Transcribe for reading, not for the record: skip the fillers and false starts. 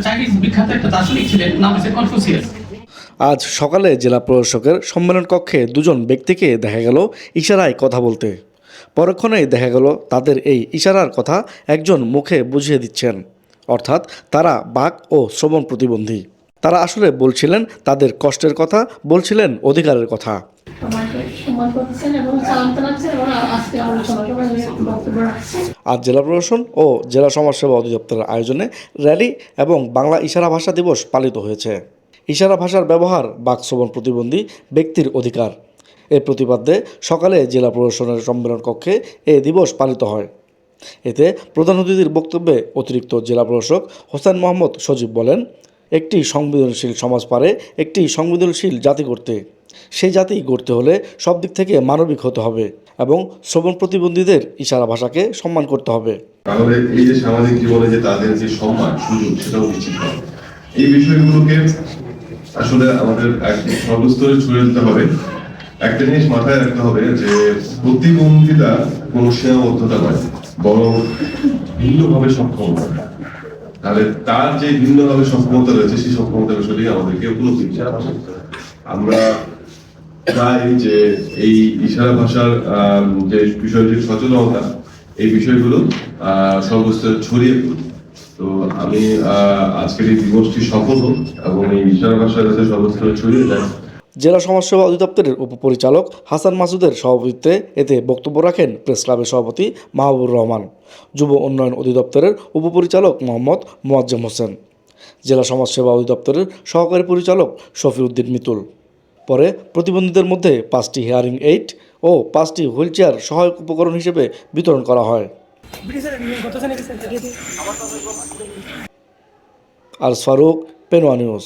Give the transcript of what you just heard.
Chinese বিখ্যাত একটা দার্শনিক ছিলেন, নাম হচ্ছে কনফুসিয়াস। আজ সকালে জেলা প্রশাসকের সম্মেলন কক্ষে দুজন ব্যক্তিকে দেখা গেল ইশারায় কথা বলতে। পরক্ষণেই দেখা গেল তাদের এই ইশারার কথা একজন মুখে বুঝিয়ে দিচ্ছেন, অর্থাৎ তারা বাক ও শ্রবণ প্রতিবন্ধী। তারা আসলে বলছিলেন তাদের কষ্টের কথা, বলছিলেন অধিকারের কথা। আজ জেলা প্রশাসন ও জেলা সমাজসেবা অধিদপ্তরের আয়োজনে র্যালি এবং বাংলা ইশারা ভাষা দিবস পালিত হয়েছে। ইশারা ভাষার ব্যবহার বাক শ্রবণ প্রতিবন্ধী ব্যক্তির অধিকার, এর প্রতিপাদ্যে সকালে জেলা প্রশাসনের সম্মেলন কক্ষে এ দিবস পালিত হয়। এতে প্রধান অতিথির বক্তব্যে অতিরিক্ত জেলা প্রশাসক হোসেন মোহাম্মদ সজীব বলেন, একটি সংবেদনশীল সমাজ পারে একটি সংবেদনশীল জাতি গড়তে। সেই জাতি গড়তে হলে সব দিক থেকে মানবিক হতে হবে এবং শ্রবণ প্রতিবন্ধীদের ইশারা ভাষাকে সম্মান করতে হবে। তাহলে এই যে সামাজিক জীবনে যে তাদের যে সম্মান সুযোগ সেটাও নিশ্চিত হবে। এই বিষয়গুলোকে আসলে আমাদের সর্বস্তরে ছড়িয়ে দিতে হবে। একটা জিনিস মাথায় রাখতে হবে যে প্রতিবন্ধিতা কোনো সীমাবদ্ধতা নয়, বরং ভিন্নভাবে সক্ষমতা। তাহলে তার যে ভিন্নভাবে সক্ষমতা রয়েছে সেই সক্ষমতার বিষয়টি আমাদেরকে উপলব্ধি করতে হবে। আমরা চাই যে এই ইশারা ভাষার যে বিষয়টির সচেতনতা, এই বিষয়গুলো সর্বস্তরে ছড়িয়ে পড়ুক। তো আমি আজকের এই দিবসটি সফল হোক এবং এই ইশারা ভাষা যাতে সর্বস্তরে ছড়িয়ে যায়। জেলা সমাজসেবা অধিদপ্তরের উপপরিচালক হাসান মাসুদের সভাপতিত্বে এতে বক্তব্য রাখেন প্রেস ক্লাবের সভাপতি মাহবুবুর রহমান, যুব উন্নয়ন অধিদপ্তরের উপপরিচালক মোহাম্মদ মোয়াজ্জেম হোসেন, জেলা সমাজসেবা অধিদপ্তরের সহকারী পরিচালক শফিউদ্দিন মিতুল। পরে প্রতিবন্ধীদের মধ্যে 5টি হিয়ারিং এইড ও 5টি হুইলচেয়ার সহায়ক উপকরণ হিসেবে বিতরণ করা হয়। আর ফারুক, পেনোয়া নিউজ।